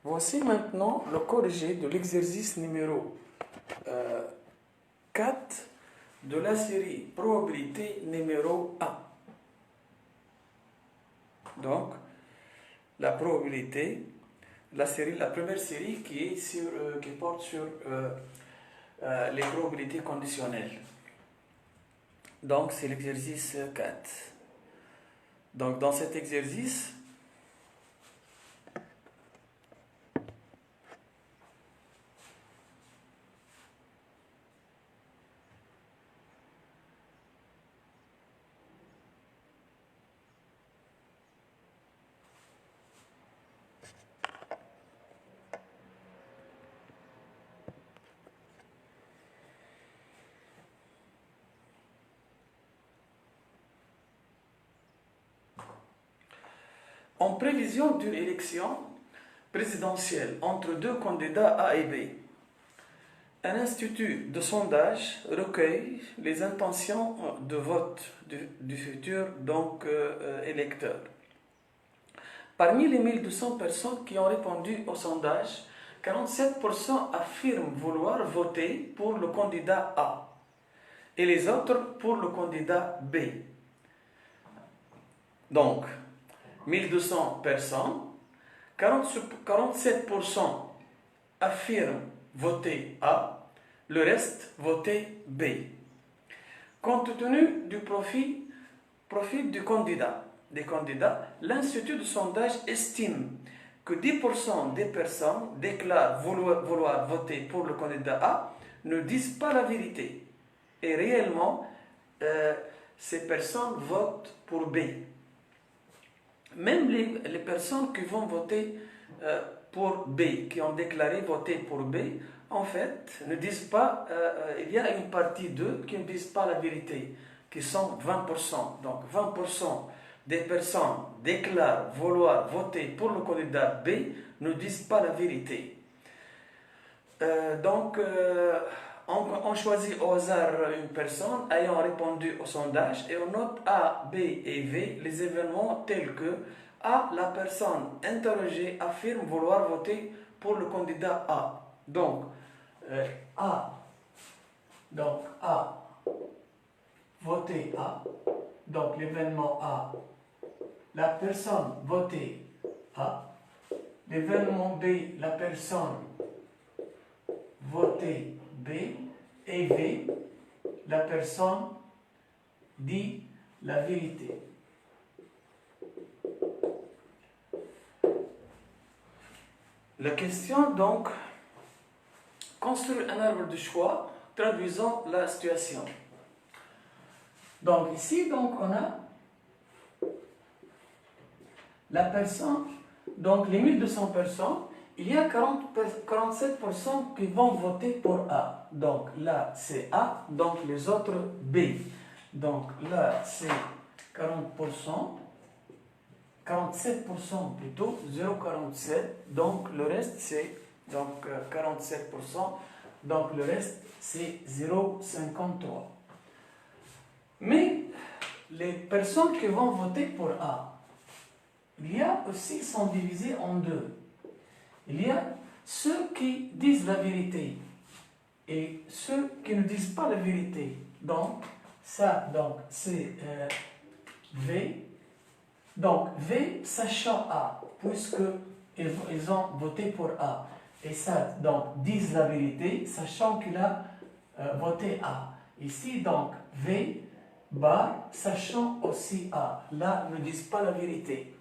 Voici maintenant le corrigé de l'exercice numéro 4 de la série probabilité numéro 1. Donc, la probabilité, la première série qui porte sur les probabilités conditionnelles. Donc, c'est l'exercice 4. Donc, dans cet exercice, en prévision d'une élection présidentielle entre deux candidats A et B, un institut de sondage recueille les intentions de vote du futur électeur. Parmi les 1200 personnes qui ont répondu au sondage, 47% affirment vouloir voter pour le candidat A et les autres pour le candidat B. Donc, 1200 personnes, 47% affirment voter A, le reste voter B. Compte tenu du profil des candidats, l'Institut de sondage estime que 10% des personnes déclarent vouloir voter pour le candidat A ne disent pas la vérité. Et réellement, ces personnes votent pour B. Même les personnes qui vont voter pour B, qui ont déclaré voter pour B, en fait, ne disent pas, il y a une partie d'eux qui ne disent pas la vérité, qui sont 20%. Donc 20% des personnes déclarent vouloir voter pour le candidat B, ne disent pas la vérité. On choisit au hasard une personne ayant répondu au sondage et on note A, B et V les événements tels que A, la personne interrogée affirme vouloir voter pour le candidat A. Donc, A, voter A. Donc, l'événement A, la personne voter A. L'événement B, la personne voter B. Et V, la personne dit la vérité. La question donc, construire un arbre de choix traduisant la situation. Donc ici, donc, on a la personne, donc les 1200 personnes, il y a 47% qui vont voter pour A. Donc là, c'est A, donc les autres B. Donc là, c'est 40%, 47% plutôt, 0,47. Donc le reste, c'est 47%. Donc le reste, c'est 0,53. Mais les personnes qui vont voter pour A, il y a aussi, sont divisées en deux. Il y a ceux qui disent la vérité et ceux qui ne disent pas la vérité. Donc, ça, donc, c'est V. Donc, V, sachant A, puisqu'ils ont voté pour A. Et ça, donc, disent la vérité, sachant qu'il a voté A. Ici, donc, V, bar, sachant aussi A. Là, ne disent pas la vérité.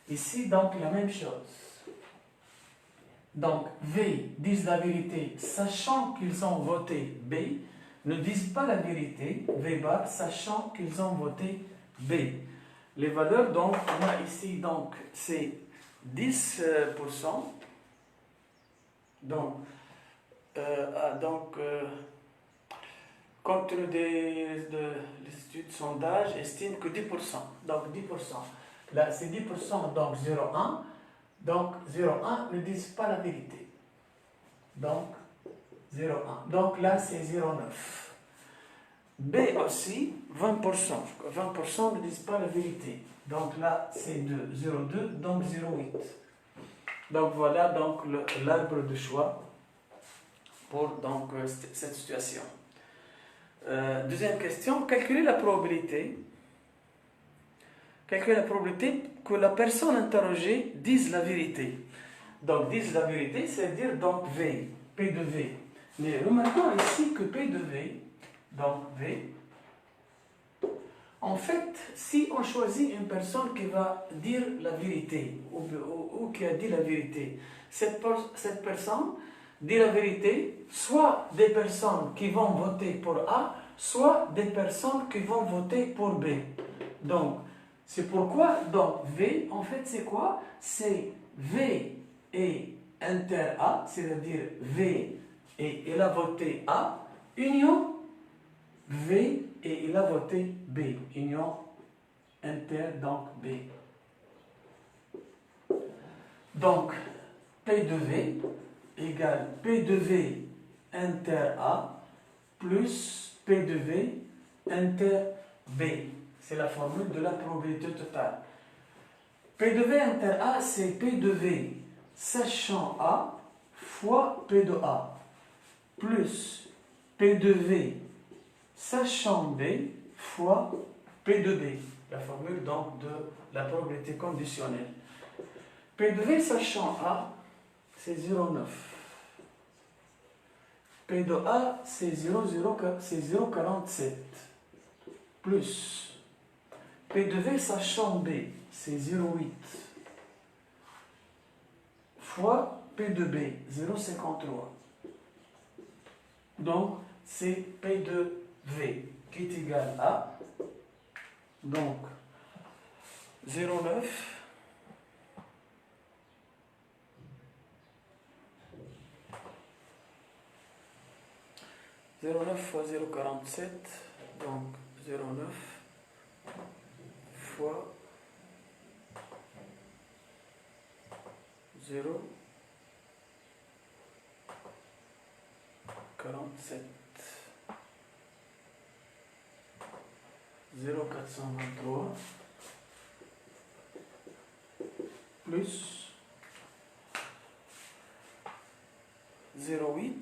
Ici, donc, la même chose. Donc, V disent la vérité, sachant qu'ils ont voté B, ne disent pas la vérité, V bar, sachant qu'ils ont voté B. Les valeurs, donc, on a ici, donc, c'est 10%. Donc, compte tenu de l'Institut de sondage, estime que 10%. Donc, 10%. Là, c'est 10%, donc 0,1. Donc, 0,1 ne disent pas la vérité. Donc, 0,1. Donc là, c'est 0,9. B aussi, 20%. 20% ne disent pas la vérité. Donc là, c'est 2. 0,2, donc 0,8. Donc voilà donc l'arbre de choix pour donc, cette situation. Deuxième question, calculer la probabilité. Calculer la probabilité que la personne interrogée dise la vérité. Donc, dise la vérité, c'est-à-dire donc V, P de V. Mais remarquons ici que P de V, donc V, en fait, si on choisit une personne qui va dire la vérité, ou qui a dit la vérité, cette personne dit la vérité, soit des personnes qui vont voter pour A, soit des personnes qui vont voter pour B. Donc, c'est pourquoi, donc, V, en fait, c'est quoi? C'est V et inter A, c'est-à-dire V et il a voté A, union V et il a voté B, union inter, donc B. Donc, P de V égale P de V inter A plus P de V inter B. C'est la formule de la probabilité totale. P de V inter A, c'est P de V sachant A fois P de A plus P de V sachant B fois P de B. La formule donc de la probabilité conditionnelle. P de V sachant A, c'est 0,9. P de A, c'est 0,47. Plus P de V sachant B, c'est 0,8. Fois P de B, 0,53. Donc, c'est P de V qui est égal à, donc, 0,9 fois 0,47, donc 0,9 fois 0,47. 0,423 plus 0,8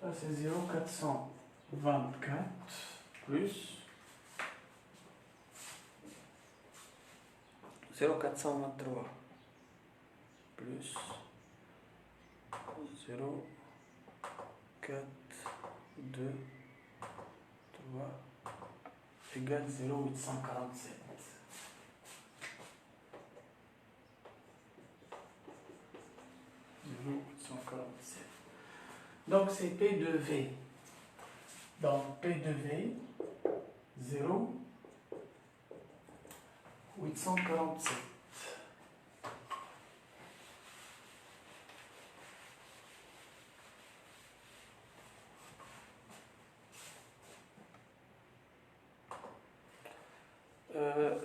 Là, c'est 0,424 plus 0,423 plus 0,423 égale 0,847. Donc c'est P de V. Donc P de V, 0,847.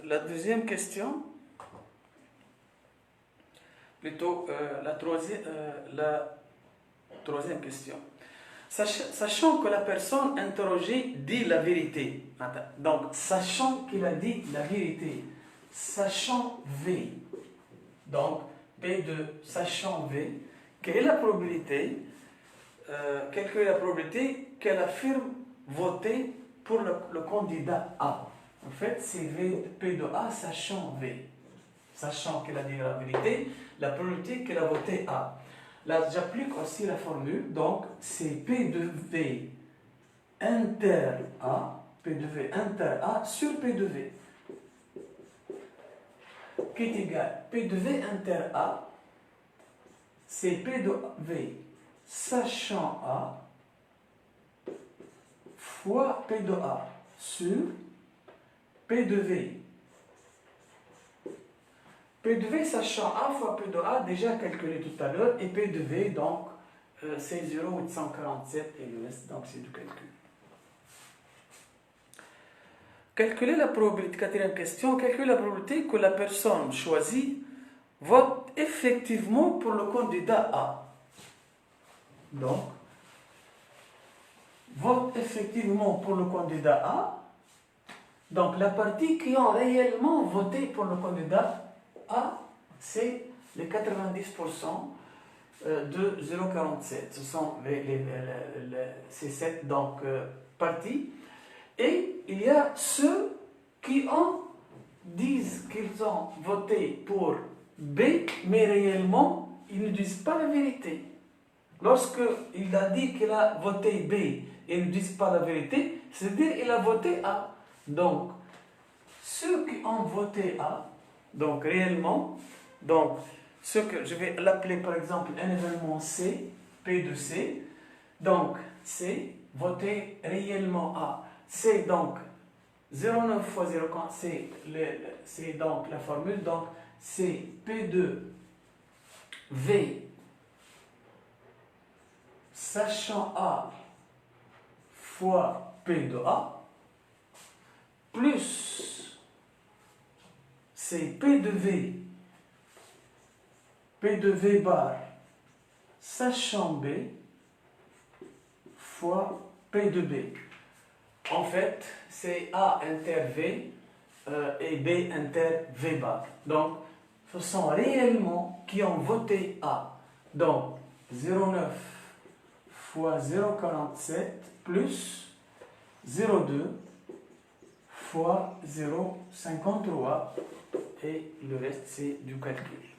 La deuxième question, plutôt la troisième question. Sachant que la personne interrogée dit la vérité, donc sachant qu'il a dit la vérité, sachant V, donc P de sachant V, quelle est la probabilité, calculer la probabilité qu'elle affirme voter pour le candidat A. En fait, c'est P de A sachant V. Sachant qu'il a dit la vérité, la probabilité qu'il a voté A. Là, j'applique aussi la formule. Donc, c'est P de V inter A, P de V inter A sur P de V, qui est égal P de V inter A, c'est P de V sachant A fois P de A sur P de V. P de V sachant A fois P de A, déjà calculé tout à l'heure, et P de V, donc, c'est 0,847 et le reste, donc c'est du calcul. Calculer la probabilité, quatrième question, calculer la probabilité que la personne choisie vote effectivement pour le candidat A. Donc, vote effectivement pour le candidat A. Donc, la partie qui ont réellement voté pour le candidat A, c'est les 90% de 0,47. Ce sont ces 7 donc, parties. Et il y a ceux qui disent qu'ils ont voté pour B, mais réellement, ils ne disent pas la vérité. Lorsqu'il a dit qu'il a voté B et ils ne disent pas la vérité, c'est-à-dire qu'il a voté A. Donc, ceux qui ont voté A, donc réellement, donc, ce que je vais l'appeler par exemple un événement C, P de C, donc C, voter réellement A. C'est donc 0,9 fois 0,4, c'est donc la formule, donc c'est P de V sachant A fois P de A, plus c'est P de V bar sachant B fois P de B. En fait, c'est A inter V et B inter V bar. Donc, ce sont réellement qui ont voté A. Donc, 0,9 fois 0,47 plus 0,2 fois 0,53 et le reste c'est du calcul.